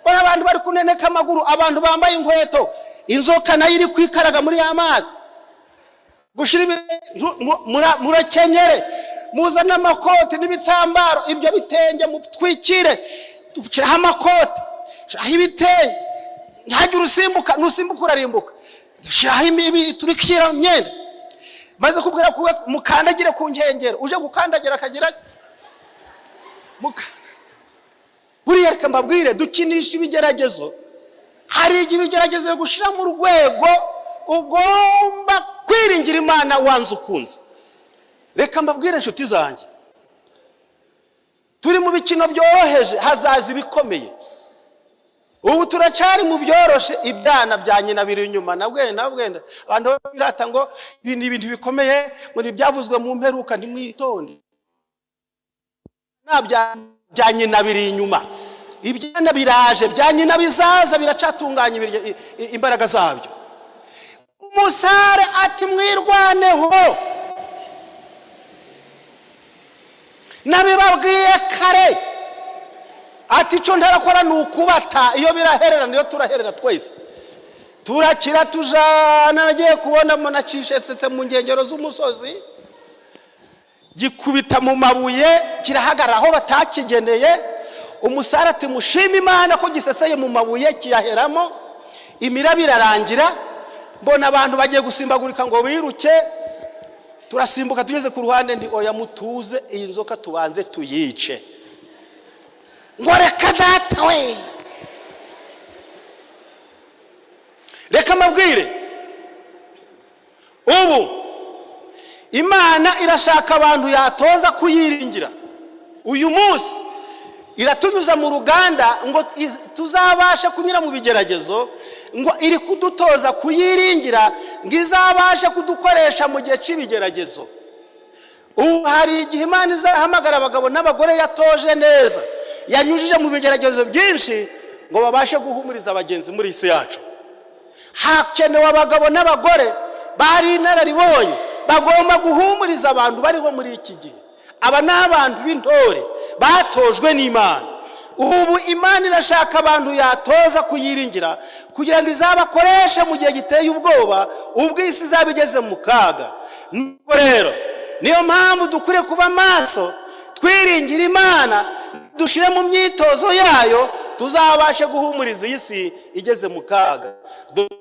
Bora abantu bari kuneneka amaguru, abantu bambaye inkweto, inzoka nayo iri kwikaraga muri amazi. Gushira murakenyere, muzana amakoti n'ibitambaro, ibyo bitenge mutwikire, dushiraho amakoti, shiraho ibitenge, ntihagire urusimbuka, nusimbuka urarimbuka, dushiraho imibi turikira myenda. Maze kubwira ko mukandagire ku nkengero, uje gukandagira akagira buriya. Reka mbabwire, dukinisha ibigeragezo. Hari igihe ibigeragezo yo gushira mu rwego ugomba kwiringira Imana wanze ukunze. Reka mbabwire inshuti zanjye, turi mu bikino byoroheje, hazaza ibikomeye. Ubu turacari mu byoroshe, ibyana bya nyina biri inyuma. Nabwenda abantu birata ngo ibintu bikomeye muri byavuzwe mu mperuka, ntimwitonde. bya nyina biri inyuma, ibyana biraje, bya nyina bizaza biracatunganya imbaraga zabyo. Umusare ati mwirwaneho, nabibabwiye kare, ati cyo ndarakora ni ukubata, iyo biraherera niyo turaherera twese, turakira tujana. Nagiye kubona monacishetse mu ngengero z'umusozi, gikubita mu mabuye kirahagarara aho batakigeneye. Umusare ati mushima Imana ko giseseye mu mabuye kiyaheramo, imiraba irarangira. Mbona abantu bagiye gusimbagurika ngo biruke, turasimbuka tugeze ku ruhande, ndi oya mutuze, iyi nzoka tubanze tuyice. Ngo reka data we, reka mabwire, ubu Imana irashaka abantu yatoza kuyiringira. Uyu munsi iratunyuza mu ruganda ngo tuzabashe kunyura mu bigeragezo, ngo iri kudutoza kuyiringira ngo izabashe kudukoresha mu gihe cy'ibigeragezo. Ubu hari igihe Imana izahamagara abagabo n'abagore yatoje neza, yanyujije mu bigeragezo byinshi ngo babashe guhumuriza abagenzi muri isi yacu. Hakenewe abagabo n'abagore bari inararibonye, bagomba guhumuriza abantu bariho muri iki gihe. Aba ni abantu b'intore batojwe n'Imana. Ubu Imana irashaka abantu yatoza kuyiringira kugira ngo izabakoreshe mu gihe giteye ubwoba, ubwo isi izaba igeze mu kaga. Nuko rero niyo mpamvu dukwiye kuba maso, twiringira Imana, dushire mu myitozo yayo, tuzabashe guhumuriza iyi si igeze mu kaga,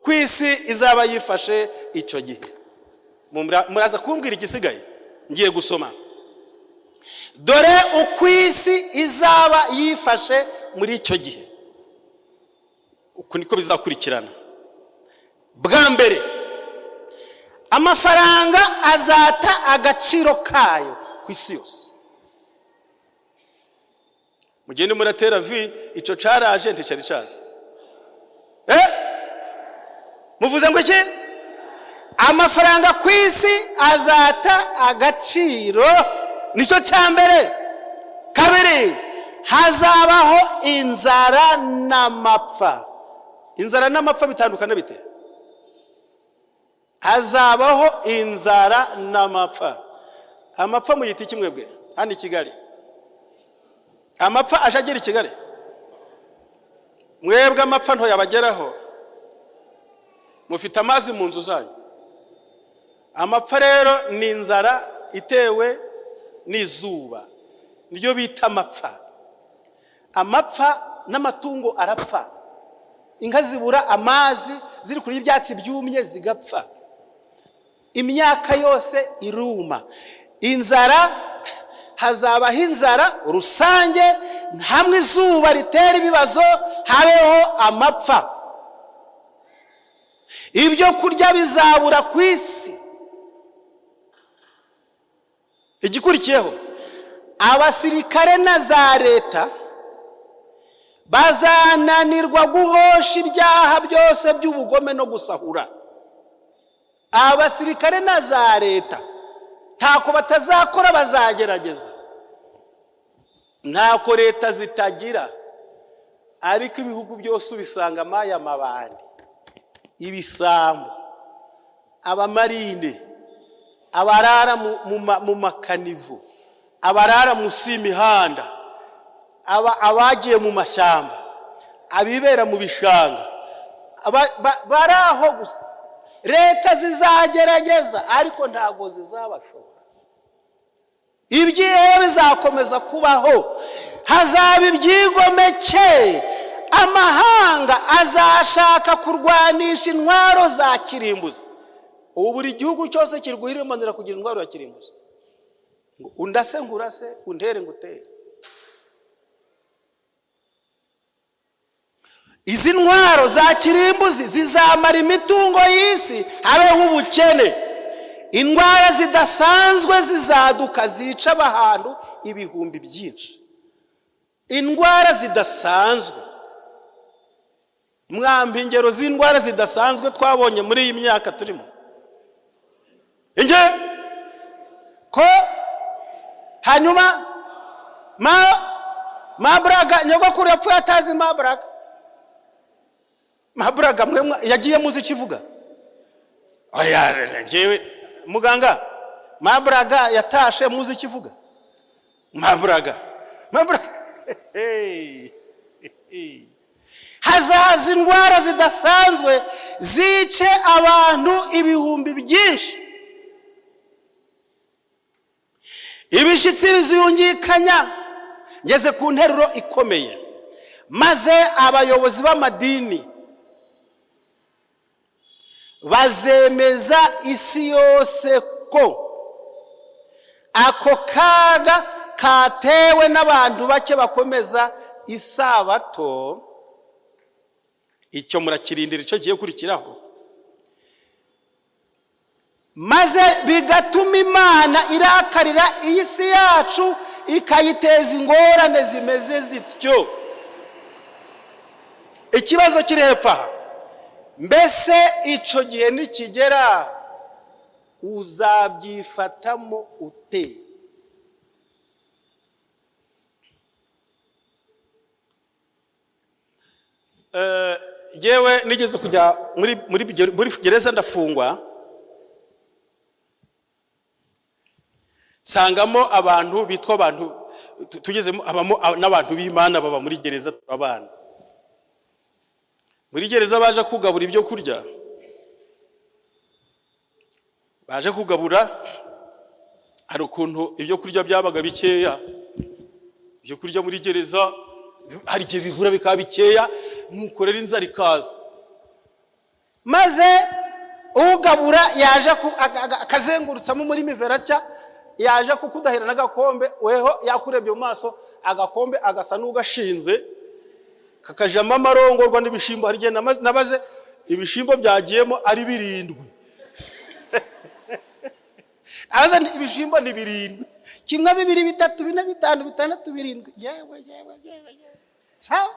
ku isi izaba yifashe icyo gihe. Muraza kumbwira igisigaye, ngiye gusoma. Dore uko isi izaba yifashe muri icyo gihe, uku niko bizakurikirana. Bwa mbere, amafaranga azata agaciro kayo ku isi yose. Mugende muratera vi, icyo caraje nticari caza. Muvuze ngo iki? Amafaranga ku isi azata agaciro, nicyo cya mbere. Kabiri, hazabaho inzara n'amapfa. Inzara n'amapfa bitandukana bite? Hazabaho inzara n'amapfa. Amapfa mu giti kimwe bwe hano i Kigali. Amapfa ajagira i Kigali. Mwebwe amapfa nto yabageraho, mufite amazi mu nzu zanyu. Amapfa rero ni inzara itewe n'izuba, niryo bita amapfa. Amapfa n'amatungo arapfa, inka zibura amazi, ziri kuri ibyatsi byumye zigapfa, imyaka yose iruma. Inzara, hazabaho inzara rusange, hamwe izuba ritera ibibazo, habeho amapfa. Ibyo kurya bizabura ku isi. Igikurikiyeho, abasirikare na za leta bazananirwa guhosha ibyaha byose by'ubugome no gusahura. Abasirikare na za leta ntako batazakora, bazagerageza. Ntako leta zitagira, ariko ibihugu byose ubisanga amaya mabandi, ibisambo, abamarine, abarara mu makanivu, abarara musi imihanda, abagiye mu mashyamba, abibera mu bishanga, baraho gusa. Leta zizagerageza ariko ntago zizabashobora. Ibyihe bizakomeza kubaho. Hazaba ibyigomeke, amahanga azashaka kurwanisha intwaro za kirimbuzi. Ubu buri gihugu cyose kirguhirimanira kugira intwaro ya kirimbuzi. Undase ngurase, untere ngutere. Izi ntwaro za kirimbuzi zizamara imitungo y'isi, habeho ubukene. Indwara zidasanzwe zizaduka zica ahantu ibihumbi byinshi. Indwara zidasanzwe, mwamba ingero z'indwara zidasanzwe twabonye muri iyi myaka turimo. Ko hanyuma Maburaga nyogokuru yapfuye atazi Maburaga. Maburaga mwe yagiye muzi kivuga. Oya njewe muganga Maburaga yatashe muzi kivuga. Maburaga. Hazaza indwara zidasanzwe zice abantu ibihumbi byinshi. Ibishitsi biziyungikanya. Ngeze ku nteruro ikomeye. Maze abayobozi b'amadini bazemeza isi yose ko ako kaga katewe n'abantu bake bakomeza isabato. Icyo murakirindira icyo giye kurikiraho. Maze bigatuma Imana irakarira iyi si yacu ikayiteza ingorane zimeze zityo. Ikibazo kiri hepfo aha. Mbese icyo gihe nikigera uzabyifatamo ute? Yewe nigeze kujya muri gereza ndafungwa. Sangamo abantu bitwa abantu tugezemo abamo n'abantu b'Imana baba muri gereza turabana. Muri gereza baje kugabura ibyo kurya. Baje kugabura ari ukuntu ibyo kurya byabaga bikeya. Ibyo kurya muri gereza hari igihe bibura bikaba bikeya nukorera inzara ikaza. Maze ugabura yaje akazengurutsamo muri miveracya yaje kukudahira n'agakombe weho yakurebye mu maso agakombe agasa n'ugashinze kakajama amarongorwa n'ibishimbo. Hari gihe nabaze ibishimbo byagiyemo ari 7. Aza ibishimbo ni 7. Kimwe 2 3 4 5 6 7. Yewe. Sawa.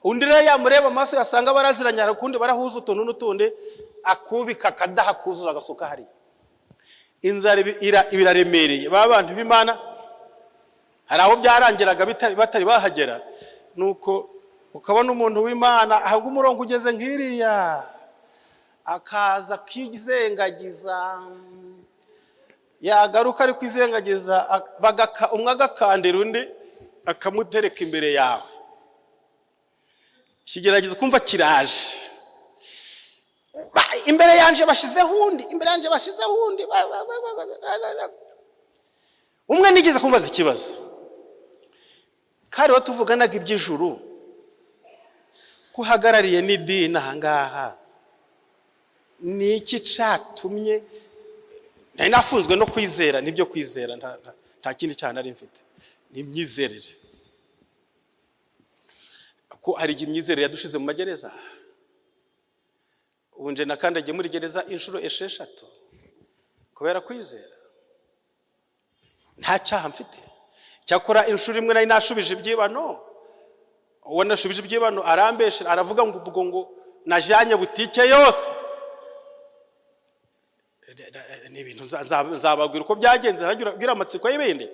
Undire yamureba amaso yasanga baraziranyara kundi barahuza utuntu n'utundi akubika kadaha kuzuza agasuka hari. Inzara ibiraremereye babantu b'Imana. Hari aho byarangiraga batari bahagera nuko ukabona umuntu w'Imana ahubwo umurongo ugeze nkiriya akaza kizengagiza yagaruka ari kwizengagiza umwe agakandira undi akamutereka imbere yawe. Kigerageza kumva kiraje. Imbere yanje bashizeho undi. Umwe nigeze kumbaza ikibazo. Kari watuvuganaga iby'ijuru kuhagarariye n'idini ahangaha. Ni iki catumye nari nafunzwe no kwizera? Nibyo kwizera nta kindi cyane ari mfite. Ni imyizerere. Ko ari imyizerere yadushize mu magereza. Unje nakandagiye muri gereza inshuro 6 kubera kwizera. Nta cyaha mfite. Cyakora inshuro imwe nari nashubije ibyibano. Uwo nashubije ibyibano arambeshe aravuga ngo ubwo ngo najanye butike yose. Ni ibintu zababwira uko byagenze aragira amatsiko y'ibindi.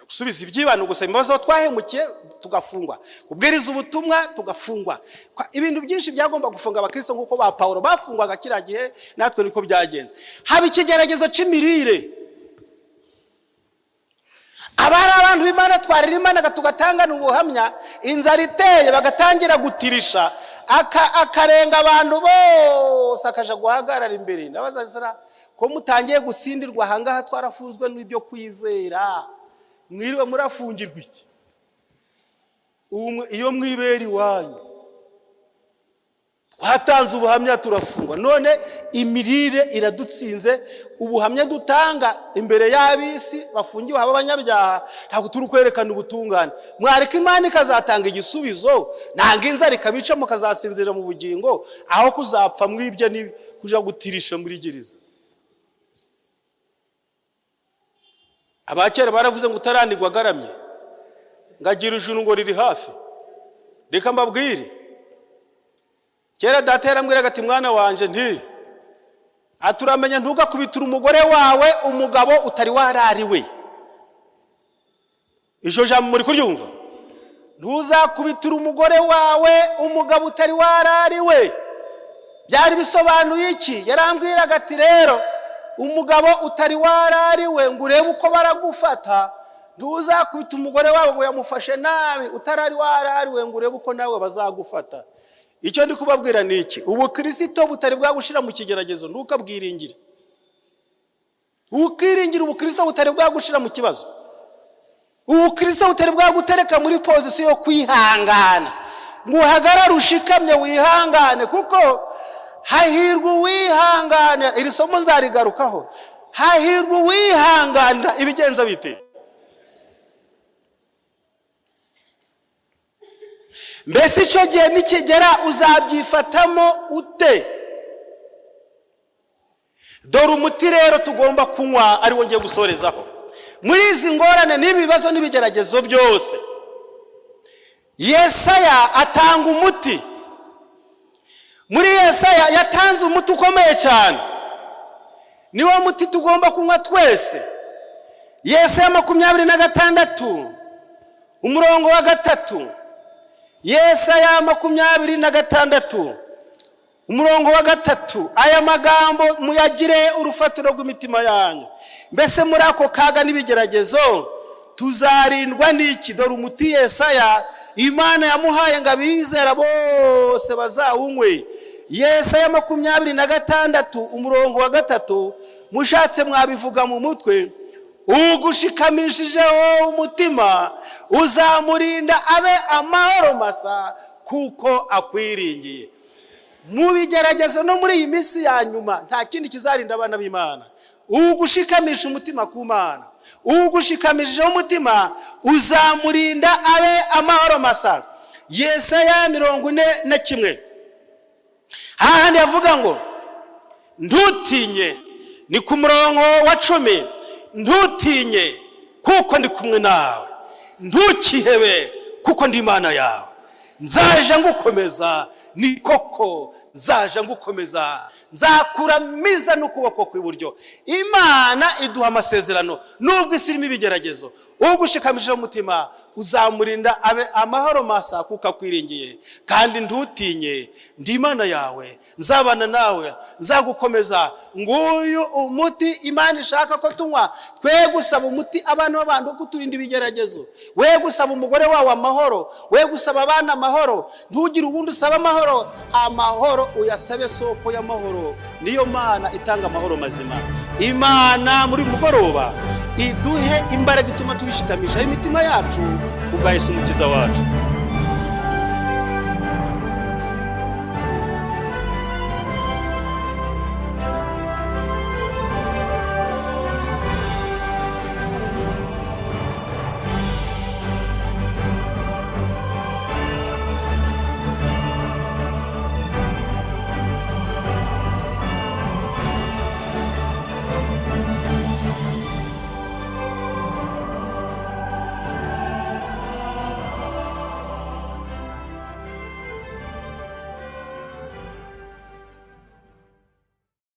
Gusubiza ibyibano gusa imbazo twahemukiye tugafungwa. Kubwiriza ubutumwa tugafungwa. Ibintu byinshi byagomba gufunga abakristo nkuko ba Paulo bafungwaga kiragihe natwe niko byagenze. Haba ikigeragezo cy'imirire. Abari abantu b'Imana twarira Imana tugatangana ubuhamya inzara iteye bagatangira gutirisha akarenga abantu bose akaja guhagarara imbere. Nabazazira ko mutangiye gusindirwa hangaha twarafunzwe n'ibyo kwizera. Mwiriwe murafungirwa iki? Iyo mwiberi wanyu twatanze ubuhamya turafungwa. None imirire iradutsinze. Ubuhamya dutanga imbere y'abisi bafungiwe abanyabyaha ntabwo turi kwerekana ubutungane. Mwareka Imana ikazatanga igisubizo nanga inzara ikabica mukazasinzira mu bugingo aho kuzapfa mwibye ni kuja gutirisha muri gereza. Abakera baravuze ngo utaranirwa garamye ngagira ijuru ngo riri hafi. Reka mbabwire kera data yarambwiraga ati mwana wanje nti aturamenya ntugakubitira umugore wawe umugabo utari warariwe. Ijyo jambo muri kuryumva? Ntuzakubitira umugore wawe umugabo utari warariwe. Byari bisobanuye iki? Yarambwiraga ati rero umugabo utari warariwe ngo urebe uko baragufata, ntuzakubita umugore wawe ngo yamufashe nabi utarari warariwe ngo urebe uko nawe bazagufata. Icyo ndi kubabwira ni iki? Ubu Kristo butari bwagushira mu kigeragezo ntukabwiringire. Ukiringira ubu Kristo butari bwagushira mu kibazo. Ubu Kristo butari bwagutereka muri position yo kwihangana. Ngo uhagarare ushikamye wihangane, kuko hahirwa uwihangana. Iri somo nzarigarukaho. Hahirwa uwihangana ibigenza bite. Mbese icyo gihe nikigera uzabyifatamo ute? Dore umuti rero tugomba kunywa ari wo ngiye gusorezaho. Muri izi ngorane n'ibibazo n'ibigeragezo byose, Yesaya atanga umuti. Muri Yesaya yatanze umuti ukomeye cyane. Niwo muti tugomba kunywa twese. Yesaya 26 umurongo wa 3. Yesaya 26 umurongo wa 3. Aya magambo muyagire urufatiro rw'imitima yanyu. Mbese muri ako kaga n'ibigeragezo tuzarindwa n'iki? Dore umuti Yesaya Imana yamuhaye ngo abizera bose bazawunywe. Yesaya 26 umurongo wa 3. Mushatse mwabivuga mu mutwe. Ugushikamishije umutima uzamurinda abe amahoro masa kuko akwiringiye. Mu bigeragezo no muri iyi minsi ya nyuma nta kindi kizarinda abana b'Imana. Ugushikamisha umutima ku Mana. Ugushikamisha umutima uzamurinda abe amahoro masa. Yesaya 41. Hahandi yavuga ngo ntutinye, ni ku murongo wa 10. Ntutinye kuko ndi kumwe nawe. Ntukihebe kuko ndi Imana yawe. Nzaje ngukomeza, ni koko nzaje ngukomeza. Nzakuramiza n'ukuboko kw'iburyo. Imana iduha amasezerano nubwo isirimo ibigeragezo. Ugushikamije umutima uzamurinda abe amahoro masa kuko akwiringiye. Kandi ntutinye, ndi Imana yawe, nzabana nawe, nzagukomeza. Nguyu umuti Imana ishaka ko tunywa. Twe gusaba umuti abantu b'abantu kuturinda ibigeragezo. We gusaba umugore wawe amahoro, we gusaba abana amahoro. Ntugire ubundi usaba amahoro. Amahoro uyasabe soko y'amahoro. Niyo Mana itanga amahoro mazima. Imana muri mugoroba iduhe imbaraga ituma twishikamisha imitima yacu kubwa Yesu Mukiza wacu.